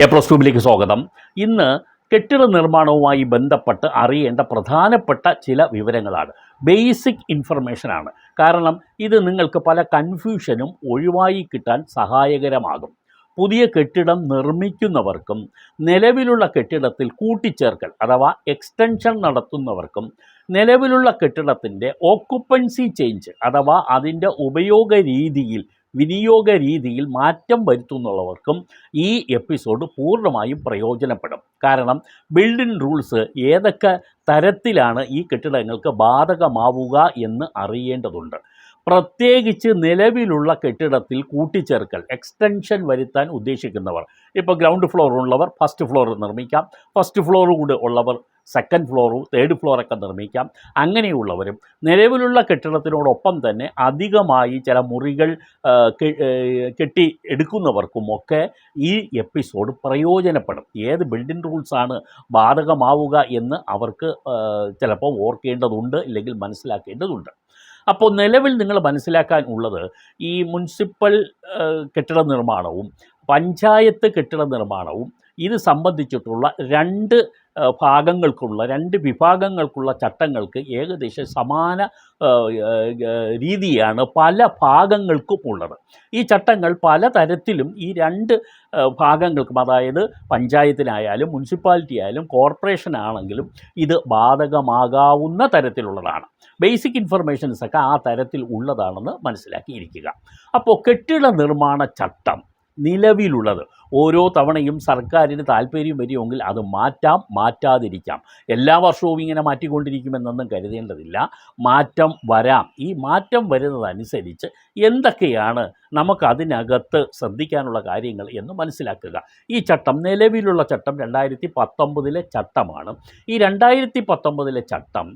Plus സ്വാഗതം. ഇന്ന് കെട്ടിട നിർമ്മാണവുമായി ബന്ധപ്പെട്ട് അറിയേണ്ട പ്രധാനപ്പെട്ട ചില വിവരങ്ങളാണ്. ബേസിക് ഇൻഫർമേഷനാണ്. കാരണം ഇത് നിങ്ങൾക്ക് പല കൺഫ്യൂഷനും ഒഴിവായി കിട്ടാൻ സഹായകരമാകും. പുതിയ കെട്ടിടം നിർമ്മിക്കുന്നവർക്കും നിലവിലുള്ള കെട്ടിടത്തിൽ കൂട്ടിച്ചേർക്കൽ അഥവാ എക്സ്റ്റൻഷൻ നടത്തുന്നവർക്കും നിലവിലുള്ള കെട്ടിടത്തിൻ്റെ ഓക്കുപ്പൻസി ചേഞ്ച് അഥവാ അതിൻ്റെ വിനിയോഗ രീതിയിൽ മാറ്റം വരുത്തുന്നുള്ളവർക്കും ഈ എപ്പിസോഡ് പൂർണ്ണമായും പ്രയോജനപ്പെടും. കാരണം ബിൽഡിംഗ് റൂൾസ് ഏതൊക്കെ തരത്തിലാണ് ഈ കെട്ടിടങ്ങൾക്ക് ബാധകമാവുക എന്ന് അറിയേണ്ടതുണ്ട്. പ്രത്യേകിച്ച് നിലവിലുള്ള കെട്ടിടത്തിൽ കൂട്ടിച്ചേർക്കൽ എക്സ്റ്റൻഷൻ വരുത്താൻ ഉദ്ദേശിക്കുന്നവർ, ഇപ്പോൾ ഗ്രൗണ്ട് ഫ്ലോർ ഉള്ളവർ ഫസ്റ്റ് ഫ്ലോർ നിർമ്മിക്കാം, ഫസ്റ്റ് ഫ്ലോർ കൂടെ ഉള്ളവർ സെക്കൻഡ് ഫ്ലോറും തേർഡ് ഫ്ലോറൊക്കെ നിർമ്മിക്കാം. അങ്ങനെയുള്ളവരും നിലവിലുള്ള കെട്ടിടത്തിനോടൊപ്പം തന്നെ അധികമായി ചില മുറികൾ കെട്ടി എടുക്കുന്നവർക്കുമൊക്കെ ഈ എപ്പിസോഡ് പ്രയോജനപ്പെടും. ഏത് ബിൽഡിംഗ് റൂൾസാണ് ബാധകമാവുക എന്ന് അവർക്ക് ചിലപ്പോൾ ഓർക്കേണ്ടതുണ്ട്, ഇല്ലെങ്കിൽ മനസ്സിലാക്കേണ്ടതുണ്ട്. അപ്പോൾ നിലവിൽ നിങ്ങൾ മനസ്സിലാക്കാൻ ഉള്ളത് ഈ മുനിസിപ്പൽ കെട്ടിട നിർമ്മാണവും പഞ്ചായത്ത് കെട്ടിട നിർമ്മാണവും ഇത് സംബന്ധിച്ചിട്ടുള്ള രണ്ട് വിഭാഗങ്ങൾക്കുള്ള ചട്ടങ്ങൾക്ക് ഏകദേശം സമാന രീതിയാണ് പല ഭാഗങ്ങൾക്കും ഉള്ളത്. ഈ ചട്ടങ്ങൾ പലതരത്തിലും ഈ രണ്ട് ഭാഗങ്ങൾക്കും, അതായത് പഞ്ചായത്തിനായാലും മുനിസിപ്പാലിറ്റി ആയാലും കോർപ്പറേഷൻ ആണെങ്കിലും ഇത് ബാധകമാകാവുന്ന തരത്തിലുള്ളതാണ്. ബേസിക് ഇൻഫർമേഷൻസൊക്കെ ആ തരത്തിൽ ഉള്ളതാണെന്ന് മനസ്സിലാക്കിയിരിക്കുക. അപ്പോൾ കെട്ടിട നിർമ്മാണ ചട്ടം നിലവിലുള്ളത് ഓരോ തവണയും സർക്കാരിന് താല്പര്യം വരുമെങ്കിൽ അത് മാറ്റാതിരിക്കാം. എല്ലാ വർഷവും ഇങ്ങനെ മാറ്റിക്കൊണ്ടിരിക്കുമെന്നൊന്നും കരുതേണ്ടതില്ല. മാറ്റം വരാം. ഈ മാറ്റം വരുന്നതനുസരിച്ച് എന്തൊക്കെയാണ് നമുക്കതിനകത്ത് ശ്രദ്ധിക്കാനുള്ള കാര്യങ്ങൾ എന്ന് മനസ്സിലാക്കുക. ഈ ചട്ടം, നിലവിലുള്ള ചട്ടം 2019 ചട്ടമാണ്. ഈ 2019 ചട്ടം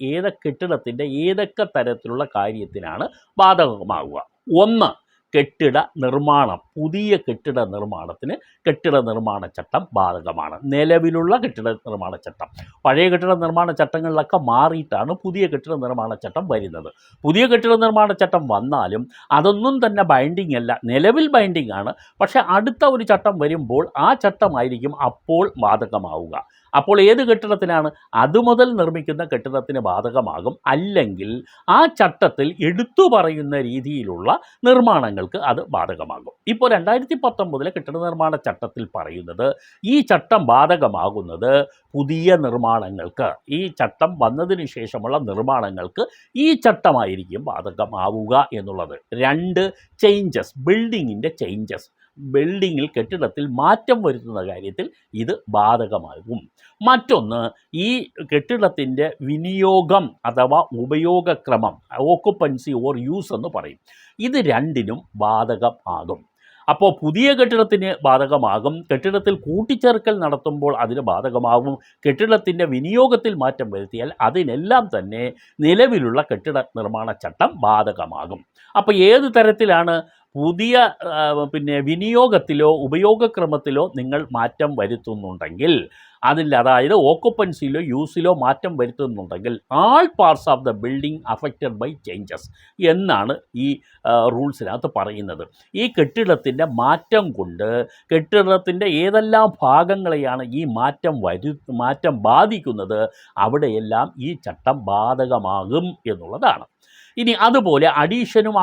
ഏതൊക്കെ കെട്ടിടത്തിൻ്റെ ഏതൊക്കെ തരത്തിലുള്ള കാര്യത്തിനാണ് ബാധകമാവുക? ഒന്ന്, കെട്ടിട നിർമ്മാണം. പുതിയ കെട്ടിട നിർമ്മാണത്തിന് കെട്ടിട നിർമ്മാണ ചട്ടം ബാധകമാണ്. നിലവിലുള്ള കെട്ടിട നിർമ്മാണ ചട്ടം, പഴയ കെട്ടിട നിർമ്മാണ ചട്ടങ്ങളിലൊക്കെ മാറിയിട്ടാണ് പുതിയ കെട്ടിട നിർമ്മാണ ചട്ടം വരുന്നത്. പുതിയ കെട്ടിട നിർമ്മാണ ചട്ടം വന്നാലും അതൊന്നും തന്നെ ബൈൻഡിങ് അല്ല, നിലവിൽ ബൈൻഡിങ് ആണ്. പക്ഷേ അടുത്ത ഒരു ചട്ടം വരുമ്പോൾ ആ ചട്ടമായിരിക്കും അപ്പോൾ ബാധകമാവുക. അപ്പോൾ ഏത് കെട്ടിടത്തിനാണ്? അതുമുതൽ നിർമ്മിക്കുന്ന കെട്ടിടത്തിന് ബാധകമാകും. അല്ലെങ്കിൽ ആ ചട്ടത്തിൽ എടുത്തു പറയുന്ന രീതിയിലുള്ള നിർമ്മാണങ്ങൾക്ക് അത് ബാധകമാകും. ഇപ്പോൾ 2019 കെട്ടിട നിർമ്മാണ ചട്ടത്തിൽ പറയുന്നത്, ഈ ചട്ടം ബാധകമാകുന്നത് പുതിയ നിർമ്മാണങ്ങൾക്ക്, ഈ ചട്ടം വന്നതിന് ശേഷമുള്ള നിർമ്മാണങ്ങൾക്ക് ഈ ചട്ടമായിരിക്കും ബാധകമാവുക എന്നുള്ളത്. രണ്ട്, ചേഞ്ചസ്, ബിൽഡിങ്ങിൻ്റെ ചേഞ്ചസ്, ബിൽഡിങ്ങിൽ കെട്ടിടത്തിൽ മാറ്റം വരുത്തുന്ന കാര്യത്തിൽ ഇത് ബാധകമാകും. മറ്റൊന്ന്, ഈ കെട്ടിടത്തിൻ്റെ വിനിയോഗം അഥവാ ഉപയോഗക്രമം, ഓക്കുപ്പൻസി ഓർ യൂസ് എന്ന് പറയും. ഇത് രണ്ടിനും ബാധകമാകും. അപ്പോൾ പുതിയ കെട്ടിടത്തിന് ബാധകമാകും, കെട്ടിടത്തിൽ കൂട്ടിച്ചേർക്കൽ നടത്തുമ്പോൾ അതിന് ബാധകമാകും, കെട്ടിടത്തിൻ്റെ വിനിയോഗത്തിൽ മാറ്റം വരുത്തിയാൽ അതിനെല്ലാം തന്നെ നിലവിലുള്ള കെട്ടിട നിർമ്മാണ ചട്ടം ബാധകമാകും. അപ്പോൾ ഏത് തരത്തിലാണ് പുതിയ വിനിയോഗത്തിലോ ഉപയോഗക്രമത്തിലോ നിങ്ങൾ മാറ്റം വരുത്തുന്നുണ്ടെങ്കിൽ അതായത് ഓക്കുപ്പൻസിയിലോ യൂസിലോ മാറ്റം വരുത്തുന്നുണ്ടെങ്കിൽ all parts of the building affected by changes എന്നാണ് ഈ റൂൾസിനകത്ത് പറയുന്നത്. ഈ കെട്ടിടത്തിൻ്റെ മാറ്റം കൊണ്ട് കെട്ടിടത്തിൻ്റെ ഏതെല്ലാം ഭാഗങ്ങളെയാണ് ഈ മാറ്റം ബാധിക്കുന്നത്, അവിടെയെല്ലാം ഈ ചട്ടം ബാധകമാകും എന്നുള്ളതാണ്. ഇനി അതുപോലെ അഡീഷനും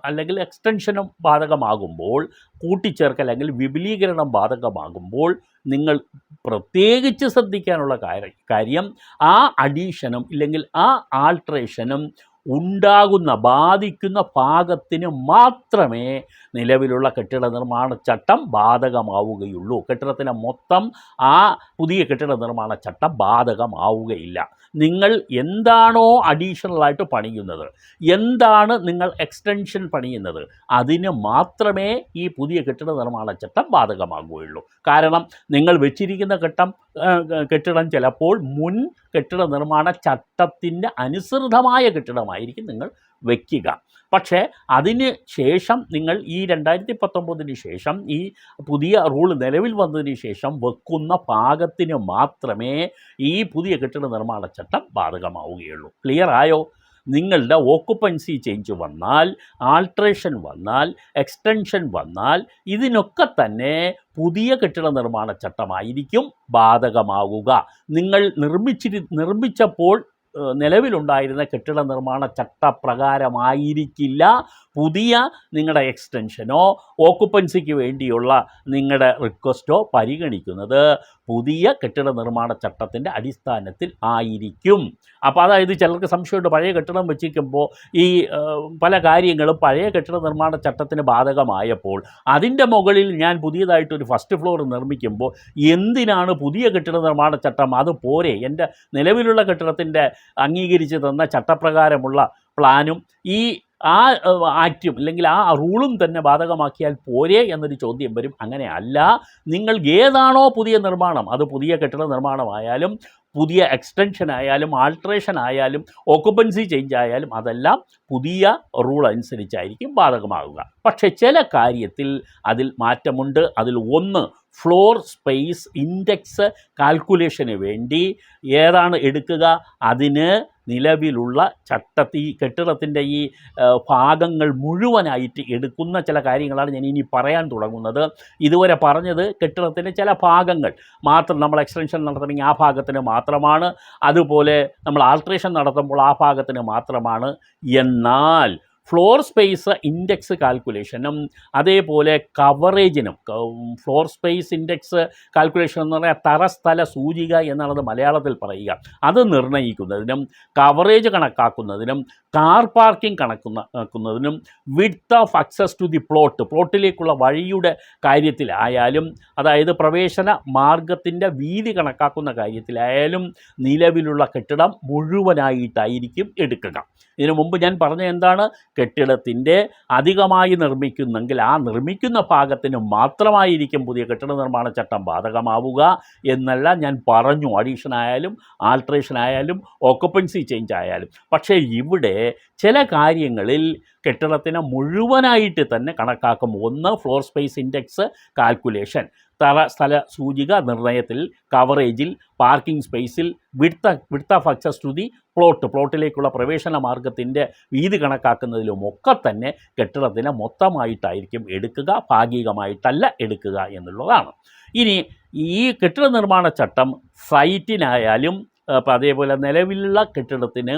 അല്ലെങ്കിൽ എക്സ്റ്റൻഷനും ബാധകമാകുമ്പോൾ, കൂട്ടിച്ചേർക്കൽ അല്ലെങ്കിൽ വിപുലീകരണം ബാധകമാകുമ്പോൾ നിങ്ങൾ പ്രത്യേകിച്ച് ശ്രദ്ധിക്കാനുള്ള കാര്യം ആ അഡീഷനും ഇല്ലെങ്കിൽ ആ ആൾട്രേഷനും ബാധിക്കുന്ന ഭാഗത്തിന് മാത്രമേ നിലവിലുള്ള കെട്ടിട നിർമ്മാണ ചട്ടം ബാധകമാവുകയുള്ളൂ. കെട്ടിടത്തിന് മൊത്തം ആ പുതിയ കെട്ടിട നിർമ്മാണ ചട്ടം ബാധകമാവുകയില്ല. നിങ്ങൾ എന്താണോ അഡീഷണലായിട്ട് പണിയുന്നത്, എന്താണ് നിങ്ങൾ എക്സ്റ്റൻഷൻ പണിയുന്നത്, അതിന് മാത്രമേ ഈ പുതിയ കെട്ടിട നിർമ്മാണ ചട്ടം ബാധകമാകുകയുള്ളൂ. കാരണം നിങ്ങൾ വെച്ചിരിക്കുന്ന കെട്ടിടം ചിലപ്പോൾ മുൻ കെട്ടിട നിർമ്മാണ ചട്ടത്തിൻ്റെ അനുസൃതമായ കെട്ടിടമായിരിക്കും നിങ്ങൾ വയ്ക്കുക. പക്ഷേ അതിന് ശേഷം നിങ്ങൾ ഈ 2019 ശേഷം ഈ പുതിയ റൂൾ നിലവിൽ വന്നതിന് ശേഷം വെക്കുന്ന ഭാഗത്തിന് മാത്രമേ ഈ പുതിയ കെട്ടിട നിർമ്മാണ ചട്ടം ബാധകമാവുകയുള്ളൂ. ക്ലിയർ ആയോ? നിങ്ങളുടെ ഓക്കുപ്പൻസി ചേഞ്ച് വന്നാൽ, ആൾട്രേഷൻ വന്നാൽ, എക്സ്റ്റൻഷൻ വന്നാൽ ഇതിനൊക്കെ തന്നെ പുതിയ കെട്ടിട നിർമ്മാണ ചട്ടമായിരിക്കും ബാധകമാവുക. നിങ്ങൾ നിർമ്മിച്ചപ്പോൾ നിലവിലുണ്ടായിരുന്ന കെട്ടിട നിർമ്മാണ ചട്ടപ്രകാരമായിരിക്കില്ല പുതിയ നിങ്ങളുടെ എക്സ്റ്റൻഷനോ ഓക്കുപ്പൻസിക്ക് വേണ്ടിയുള്ള നിങ്ങളുടെ റിക്വസ്റ്റോ പരിഗണിക്കുന്നത്. പുതിയ കെട്ടിട നിർമ്മാണ ചട്ടത്തിൻ്റെ അടിസ്ഥാനത്തിൽ ആയിരിക്കും. അപ്പോൾ അതായത് ചിലർക്ക് സംശയമുണ്ട്, പഴയ കെട്ടിടം വെച്ചിരിക്കുമ്പോൾ ഈ പല കാര്യങ്ങളും പഴയ കെട്ടിട നിർമ്മാണ ചട്ടത്തിന് ബാധകമായപ്പോൾ അതിൻ്റെ മുകളിൽ ഞാൻ പുതിയതായിട്ടൊരു ഫസ്റ്റ് ഫ്ലോർ നിർമ്മിക്കുമ്പോൾ എന്തിനാണ് പുതിയ കെട്ടിട നിർമ്മാണ ചട്ടം? അത് പോരെ, എൻ്റെ നിലവിലുള്ള കെട്ടിടത്തിൻ്റെ അംഗീകരിച്ച് തന്ന ചട്ടപ്രകാരമുള്ള പ്ലാനും ഈ ആ ആക്റ്റും അല്ലെങ്കിൽ ആ റൂളും തന്നെ ബാധകമാക്കിയാൽ പോരെ എന്നൊരു ചോദ്യം വരും. അങ്ങനെയല്ല, നിങ്ങൾ ഏതാണോ പുതിയ നിർമ്മാണം, അത് പുതിയ കെട്ടിട നിർമ്മാണമായാലും പുതിയ എക്സ്റ്റൻഷൻ ആയാലും ആൾട്രേഷൻ ആയാലും ഓക്കുപ്പൻസി ചേഞ്ച് ആയാലും അതെല്ലാം പുതിയ റൂൾ അനുസരിച്ചായിരിക്കും ബാധകമാകുക. പക്ഷേ ചില കാര്യത്തിൽ അതിൽ മാറ്റമുണ്ട്. അതിൽ ഒന്ന്, ഫ്ലോർ സ്പേസ് ഇൻഡെക്സ് കാൽക്കുലേഷന് വേണ്ടി ഏതാണ് എടുക്കുക, അതിന് നിലവിലുള്ള ഈ കെട്ടിടത്തിൻ്റെ ഈ ഭാഗങ്ങൾ മുഴുവനായിട്ട് എടുക്കുന്ന ചില കാര്യങ്ങളാണ് ഞാൻ ഇനി പറയാൻ തുടങ്ങുന്നത്. ഇതുവരെ പറഞ്ഞത് കെട്ടിടത്തിൻ്റെ ചില ഭാഗങ്ങൾ മാത്രം, നമ്മൾ എക്സ്റ്റൻഷൻ നടത്തണമെങ്കിൽ ആ ഭാഗത്തിന് മാത്രമാണ്, അതുപോലെ നമ്മൾ ആൾട്രേഷൻ നടത്തുമ്പോൾ ആ ഭാഗത്തിന് മാത്രമാണ്. എന്നാൽ ഫ്ലോർ സ്പേസ് ഇൻഡെക്സ് കാൽക്കുലേഷനും അതേപോലെ കവറേജിനും, ഫ്ലോർ സ്പേസ് ഇൻഡെക്സ് കാൽക്കുലേഷൻ എന്ന് പറഞ്ഞാൽ തറസ്ഥല സൂചിക എന്നാണത് മലയാളത്തിൽ പറയുക, അത് നിർണ്ണയിക്കുന്നതിനും കവറേജ് കണക്കാക്കുന്നതിനും കാർ പാർക്കിംഗ് കണക്കാക്കുന്നതിനും width of access to the പ്ലോട്ടിലേക്കുള്ള വഴിയുടെ കാര്യത്തിലായാലും, അതായത് പ്രവേശന മാർഗത്തിൻ്റെ വീതി കണക്കാക്കുന്ന കാര്യത്തിലായാലും നിലവിലുള്ള കെട്ടിടം മുഴുവനായിട്ടായിരിക്കും എടുക്കുക. ഇതിനു മുമ്പ് ഞാൻ പറഞ്ഞ എന്താണ്, കെട്ടിടത്തിൻ്റെ അധികമായി നിർമ്മിക്കുന്നെങ്കിൽ ആ നിർമ്മിക്കുന്ന ഭാഗത്തിന് മാത്രമായിരിക്കും പുതിയ കെട്ടിട നിർമ്മാണ ചട്ടം ബാധകമാവുക എന്നല്ല ഞാൻ പറഞ്ഞു. അഡീഷൻ ആയാലും ആൾട്രേഷൻ ആയാലും ഓക്കുപ്പൻസി ചേഞ്ച് ആയാലും. പക്ഷേ ഇവിടെ ചില കാര്യങ്ങളിൽ കെട്ടിടത്തിനെ മുഴുവനായിട്ട് തന്നെ കണക്കാക്കും. ഒന്ന്, ഫ്ലോർ സ്പേസ് ഇൻഡെക്സ് കാൽക്കുലേഷൻ, സ്ഥല സൂചിക നിർണ്ണയത്തിൽ, കവറേജിൽ, പാർക്കിംഗ് സ്പേസിൽ, width of access to the പ്ലോട്ടിലേക്കുള്ള പ്രവേശന മാർഗത്തിൻ്റെ വീതി കണക്കാക്കുന്നതിലുമൊക്കെ തന്നെ കെട്ടിടത്തിനെ മൊത്തമായിട്ടായിരിക്കും എടുക്കുക, ഭാഗികമായിട്ടല്ല എടുക്കുക എന്നുള്ളതാണ്. ഇനി ഈ കെട്ടിട നിർമ്മാണ ചട്ടം സൈറ്റിനായാലും അപ്പോൾ അതേപോലെ നിലവിലുള്ള കെട്ടിടത്തിന്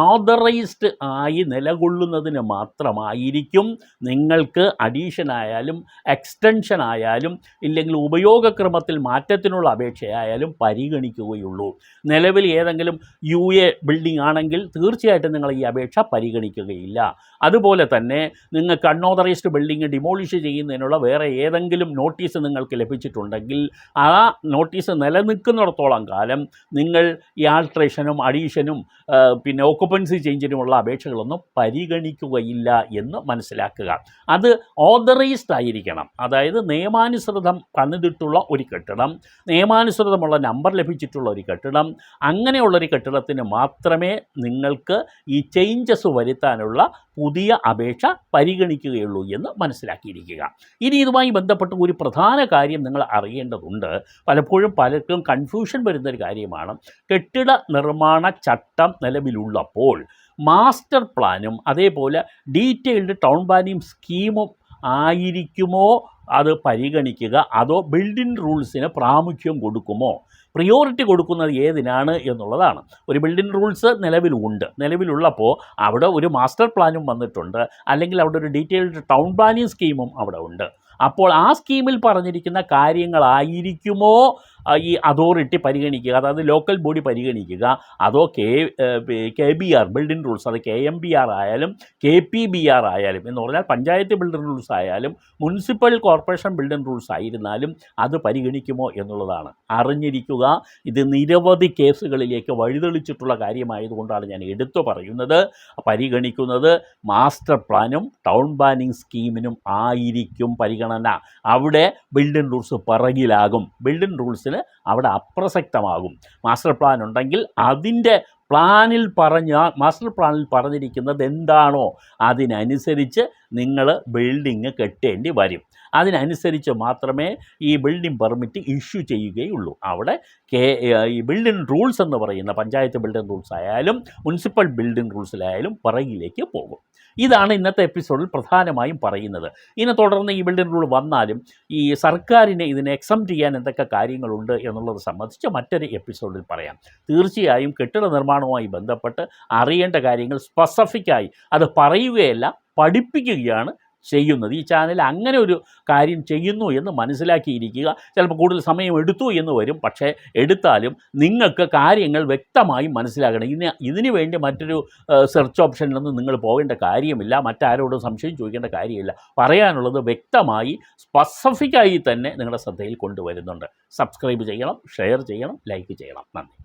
ഓതറൈസ്ഡ് ആയി നിലകൊള്ളുന്നതിന് മാത്രമായിരിക്കും നിങ്ങൾക്ക് അഡീഷനായാലും എക്സ്റ്റൻഷനായാലും ഇല്ലെങ്കിൽ ഉപയോഗക്രമത്തിൽ മാറ്റത്തിനുള്ള അപേക്ഷയായാലും പരിഗണിക്കുകയുള്ളൂ. നിലവിൽ ഏതെങ്കിലും UA ബിൽഡിംഗ് ആണെങ്കിൽ തീർച്ചയായിട്ടും നിങ്ങൾ ഈ അപേക്ഷ പരിഗണിക്കുകയില്ല. അതുപോലെ തന്നെ നിങ്ങൾക്ക് അൺഓതറൈസ്ഡ് ബിൽഡിംഗ് ഡിമോളിഷ് ചെയ്യുന്നതിനുള്ള വേറെ ഏതെങ്കിലും നോട്ടീസ് നിങ്ങൾക്ക് ലഭിച്ചിട്ടുണ്ടെങ്കിൽ ആ നോട്ടീസ് നിലനിൽക്കുന്നിടത്തോളം കാലം നിങ്ങൾ ഈ ആൾട്രേഷനും അഡീഷനും പിന്നെ ഓക്കുപ്പൻസി ചേഞ്ചിനുമുള്ള അപേക്ഷകളൊന്നും പരിഗണിക്കുകയില്ല എന്ന് മനസ്സിലാക്കുക. അത് ഓതറൈസ്ഡ് ആയിരിക്കണം, അതായത് നിയമാനുസൃതം പണിതിട്ടുള്ള ഒരു കെട്ടിടം, നിയമാനുസൃതമുള്ള നമ്പർ ലഭിച്ചിട്ടുള്ള ഒരു കെട്ടിടം, അങ്ങനെയുള്ളൊരു കെട്ടിടത്തിന് മാത്രമേ നിങ്ങൾക്ക് ഈ ചേഞ്ചസ് വരുത്താനുള്ള പുതിയ അപേക്ഷ പരിഗണിക്കുകയുള്ളൂ എന്ന് മനസ്സിലാക്കിയിരിക്കുക. ഇനി ഇതുമായി ബന്ധപ്പെട്ട് ഒരു പ്രധാന കാര്യം നിങ്ങൾ അറിയേണ്ടതുണ്ട്. പലപ്പോഴും പലർക്കും കൺഫ്യൂഷൻ വരുന്നൊരു കാര്യമാണ്, കെട്ടിട നിർമ്മാണ ചട്ടം നിലവിലുള്ളപ്പോൾ മാസ്റ്റർ പ്ലാനും അതേപോലെ ഡീറ്റെയിൽഡ് ടൗൺ പ്ലാനിങ് സ്കീമും ആയിരിക്കുമോ അത് പരിഗണിക്കുക, അതോ ബിൽഡിംഗ് റൂൾസിന് പ്രാമുഖ്യം കൊടുക്കുമോ? പ്രിയോറിറ്റി കൊടുക്കുന്നത് ഏതിനാണ് എന്നുള്ളതാണ്. ഒരു ബിൽഡിംഗ് റൂൾസ് നിലവിലുള്ളപ്പോൾ അവിടെ ഒരു മാസ്റ്റർ പ്ലാനും വന്നിട്ടുണ്ട്, അല്ലെങ്കിൽ അവിടെ ഒരു ഡീറ്റെയിൽഡ് ടൗൺ പ്ലാനിങ് സ്കീമും അവിടെ ഉണ്ട്. അപ്പോൾ ആ സ്കീമിൽ പറഞ്ഞിരിക്കുന്ന കാര്യങ്ങളായിരിക്കുമോ ഈ അതോറിറ്റി പരിഗണിക്കുക, അതായത് ലോക്കൽ ബോഡി പരിഗണിക്കുക, അതോ KBR ബിൽഡിംഗ് റൂൾസ്, അത് KMBR ആയാലും KPBR ആയാലും എന്ന് പറഞ്ഞാൽ പഞ്ചായത്ത് ബിൽഡിംഗ് റൂൾസ് ആയാലും മുനിസിപ്പൽ കോർപ്പറേഷൻ ബിൽഡിംഗ് റൂൾസ് ആയിരുന്നാലും അത് പരിഗണിക്കുമോ എന്നുള്ളതാണ്. അറിഞ്ഞിരിക്കുക, ഇത് നിരവധി കേസുകളിലേക്ക് വഴിതെളിച്ചിട്ടുള്ള കാര്യമായതുകൊണ്ടാണ് ഞാൻ എടുത്തു പറയുന്നത്. പരിഗണിക്കുന്നത് മാസ്റ്റർ പ്ലാനും ടൗൺ പ്ലാനിങ് സ്കീമിനും ആയിരിക്കും പരിഗണന. അവിടെ ബിൽഡിംഗ് റൂൾസ് പിറകിലാകും, ബിൽഡിംഗ് റൂൾസിന് അവിടെ അപ്രസക്തമാകും. മാസ്റ്റർ പ്ലാൻ ഉണ്ടെങ്കിൽ അതിൻ്റെ മാസ്റ്റർ പ്ലാനിൽ പറഞ്ഞിരിക്കുന്നത് എന്താണോ അതിനനുസരിച്ച് നിങ്ങൾ ബിൽഡിങ് കെട്ടേണ്ടി വരും. അതിനനുസരിച്ച് മാത്രമേ ഈ ബിൽഡിംഗ് പെർമിറ്റ് ഇഷ്യൂ ചെയ്യുകയുള്ളൂ. അവിടെ ഈ ബിൽഡിംഗ് റൂൾസ് എന്ന് പറയുന്ന പഞ്ചായത്ത് ബിൽഡിംഗ് റൂൾസ് ആയാലും മുനിസിപ്പൽ ബിൽഡിംഗ് റൂൾസിലായാലും പിറകിലേക്ക് പോകും. ഇതാണ് ഇന്നത്തെ എപ്പിസോഡിൽ പ്രധാനമായും പറയുന്നത്. ഇതിനെ തുടർന്ന് ഈ ബിൽഡിംഗ് റൂൾ വന്നാലും ഈ സർക്കാരിനെ ഇതിനെ എക്സംപ്റ്റ് ചെയ്യാൻ എന്തൊക്കെ കാര്യങ്ങളുണ്ട് എന്നുള്ളത് സംബന്ധിച്ച് മറ്റൊരു എപ്പിസോഡിൽ പറയാം. തീർച്ചയായും കെട്ടിട നിർമ്മാണവുമായി ബന്ധപ്പെട്ട് അറിയേണ്ട കാര്യങ്ങൾ സ്പെസിഫിക്കായി അത് പറയുകയല്ല, പഠിപ്പിക്കുകയാണ് ചെയ്യുന്നത്. ഈ ചാനൽ അങ്ങനെ ഒരു കാര്യം ചെയ്യുന്നു എന്ന് മനസ്സിലാക്കിയിരിക്കുക. ചിലപ്പോൾ കൂടുതൽ സമയം എടുത്തു എന്ന് വരും, പക്ഷേ എടുത്താലും നിങ്ങൾക്ക് കാര്യങ്ങൾ വ്യക്തമായി മനസ്സിലാക്കണം. ഇതിന് വേണ്ടി മറ്റൊരു സെർച്ച് ഓപ്ഷനിലൊന്നും നിങ്ങൾ പോകേണ്ട കാര്യമില്ല, മറ്റാരോടും സംശയം ചോദിക്കേണ്ട കാര്യമില്ല. പറയാനുള്ളത് വ്യക്തമായി സ്പെസിഫിക്കായി തന്നെ നിങ്ങളുടെ ശ്രദ്ധയിൽ കൊണ്ടുവരുന്നുണ്ട്. സബ്സ്ക്രൈബ് ചെയ്യണം, ഷെയർ ചെയ്യണം, ലൈക്ക് ചെയ്യണം. നന്ദി.